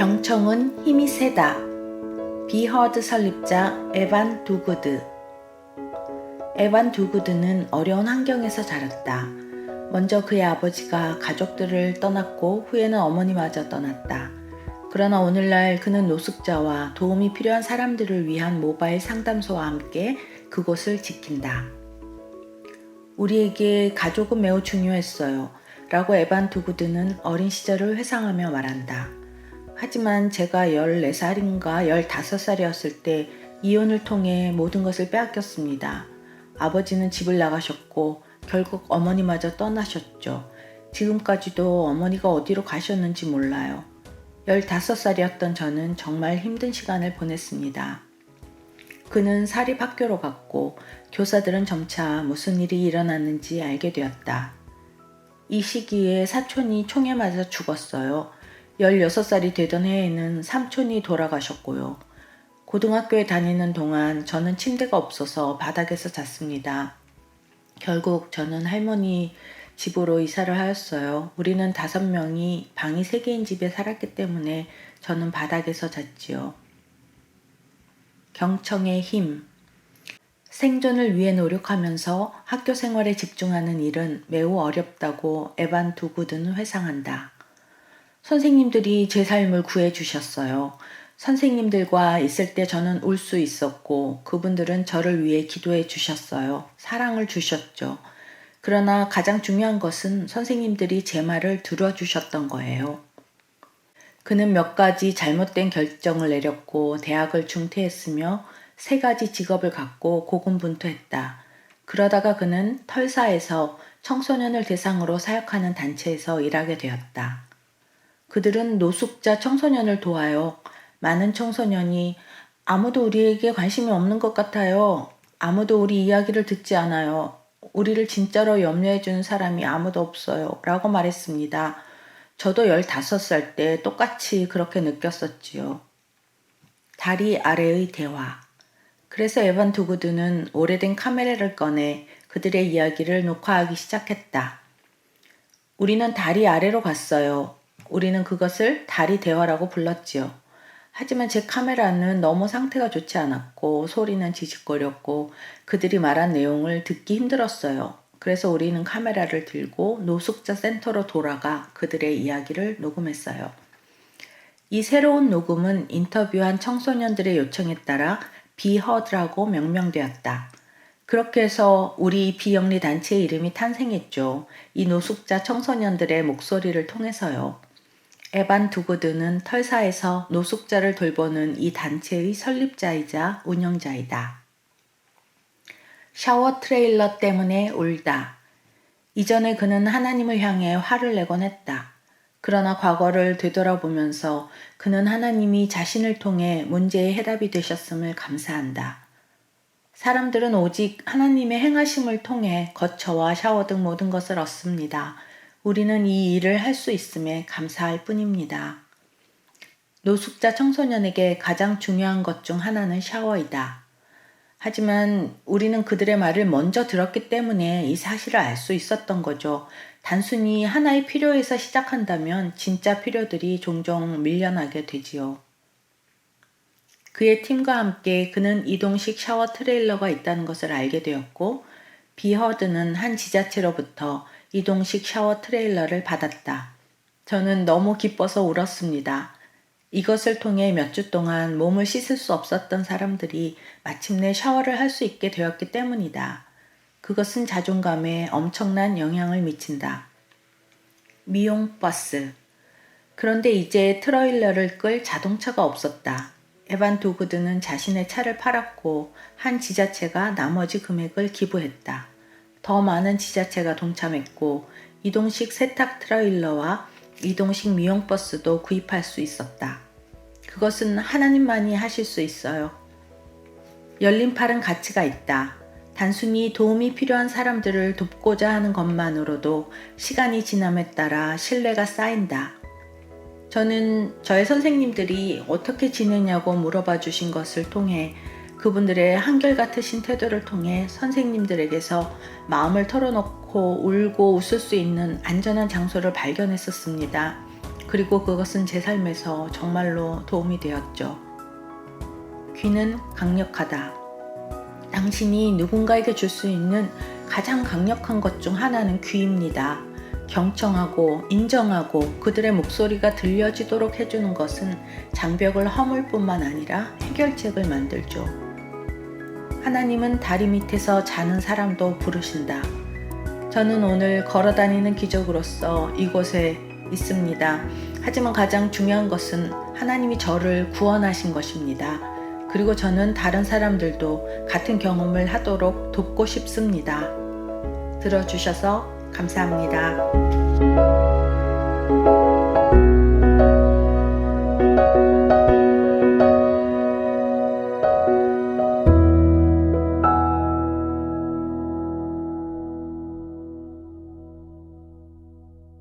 경청은 힘이 세다. 비허드 설립자 에반 두구드. 에반 두구드는 어려운 환경에서 자랐다. 먼저 그의 아버지가 가족들을 떠났고 후에는 어머니마저 떠났다. 그러나 오늘날 그는 노숙자와 도움이 필요한 사람들을 위한 모바일 상담소와 함께 그곳을 지킨다. 우리에게 가족은 매우 중요했어요. 라고 에반 두구드는 어린 시절을 회상하며 말한다. 하지만 제가 14살인가 15살이었을 때 이혼을 통해 모든 것을 빼앗겼습니다. 아버지는 집을 나가셨고 결국 어머니마저 떠나셨죠. 지금까지도 어머니가 어디로 가셨는지 몰라요. 15살이었던 저는 정말 힘든 시간을 보냈습니다. 그는 사립학교로 갔고 교사들은 점차 무슨 일이 일어났는지 알게 되었다. 이 시기에 사촌이 총에 맞아 죽었어요. 16살이 되던 해에는 삼촌이 돌아가셨고요. 고등학교에 다니는 동안 저는 침대가 없어서 바닥에서 잤습니다. 결국 저는 할머니 집으로 이사를 하였어요. 우리는 5명이 방이 3개인 집에 살았기 때문에 저는 바닥에서 잤지요. 경청의 힘. 생존을 위해 노력하면서 학교 생활에 집중하는 일은 매우 어렵다고 에반 두구드는 회상한다. 선생님들이 제 삶을 구해주셨어요. 선생님들과 있을 때 저는 울 수 있었고 그분들은 저를 위해 기도해 주셨어요. 사랑을 주셨죠. 그러나 가장 중요한 것은 선생님들이 제 말을 들어주셨던 거예요. 그는 몇 가지 잘못된 결정을 내렸고 대학을 중퇴했으며 3가지 직업을 갖고 고군분투했다. 그러다가 그는 털사에서 청소년을 대상으로 사역하는 단체에서 일하게 되었다. 그들은 노숙자 청소년을 도와요. 많은 청소년이 아무도 우리에게 관심이 없는 것 같아요. 아무도 우리 이야기를 듣지 않아요. 우리를 진짜로 염려해주는 사람이 아무도 없어요. 라고 말했습니다. 저도 15살 때 똑같이 그렇게 느꼈었지요. 다리 아래의 대화. 그래서 에반 두구드는 오래된 카메라를 꺼내 그들의 이야기를 녹화하기 시작했다. 우리는 다리 아래로 갔어요. 우리는 그것을 다리 대화라고 불렀지요. 하지만 제 카메라는 너무 상태가 좋지 않았고 소리는 지직거렸고 그들이 말한 내용을 듣기 힘들었어요. 그래서 우리는 카메라를 들고 노숙자 센터로 돌아가 그들의 이야기를 녹음했어요. 이 새로운 녹음은 인터뷰한 청소년들의 요청에 따라 비허드라고 명명되었다. 그렇게 해서 우리 비영리 단체의 이름이 탄생했죠. 이 노숙자 청소년들의 목소리를 통해서요. 에반 두구드는 털사에서 노숙자를 돌보는 이 단체의 설립자이자 운영자이다. 샤워 트레일러 때문에 울다. 이전에 그는 하나님을 향해 화를 내곤 했다. 그러나 과거를 되돌아보면서 그는 하나님이 자신을 통해 문제의 해답이 되셨음을 감사한다. 사람들은 오직 하나님의 행하심을 통해 거처와 샤워 등 모든 것을 얻습니다. 우리는 이 일을 할 수 있음에 감사할 뿐입니다. 노숙자 청소년에게 가장 중요한 것 중 하나는 샤워이다. 하지만 우리는 그들의 말을 먼저 들었기 때문에 이 사실을 알 수 있었던 거죠. 단순히 하나의 필요에서 시작한다면 진짜 필요들이 종종 밀려나게 되지요. 그의 팀과 함께 그는 이동식 샤워 트레일러가 있다는 것을 알게 되었고 비허드는 한 지자체로부터 이동식 샤워 트레일러를 받았다. 저는 너무 기뻐서 울었습니다. 이것을 통해 몇 주 동안 몸을 씻을 수 없었던 사람들이 마침내 샤워를 할 수 있게 되었기 때문이다. 그것은 자존감에 엄청난 영향을 미친다. 미용버스. 그런데 이제 트레일러를 끌 자동차가 없었다. 에반 두구드는 자신의 차를 팔았고 한 지자체가 나머지 금액을 기부했다. 더 많은 지자체가 동참했고 이동식 세탁 트레일러와 이동식 미용버스도 구입할 수 있었다. 그것은 하나님만이 하실 수 있어요. 열린 팔은 가치가 있다. 단순히 도움이 필요한 사람들을 돕고자 하는 것만으로도 시간이 지남에 따라 신뢰가 쌓인다. 저는 저의 선생님들이 어떻게 지내냐고 물어봐 주신 것을 통해 그분들의 한결같으신 태도를 통해 선생님들에게서 마음을 털어놓고 울고 웃을 수 있는 안전한 장소를 발견했었습니다. 그리고 그것은 제 삶에서 정말로 도움이 되었죠. 귀는 강력하다. 당신이 누군가에게 줄 수 있는 가장 강력한 것 중 하나는 귀입니다. 경청하고 인정하고 그들의 목소리가 들려지도록 해주는 것은 장벽을 허물 뿐만 아니라 해결책을 만들죠. 하나님은 다리 밑에서 자는 사람도 부르신다. 저는 오늘 걸어다니는 기적으로서 이곳에 있습니다. 하지만 가장 중요한 것은 하나님이 저를 구원하신 것입니다. 그리고 저는 다른 사람들도 같은 경험을 하도록 돕고 싶습니다. 들어주셔서 감사합니다.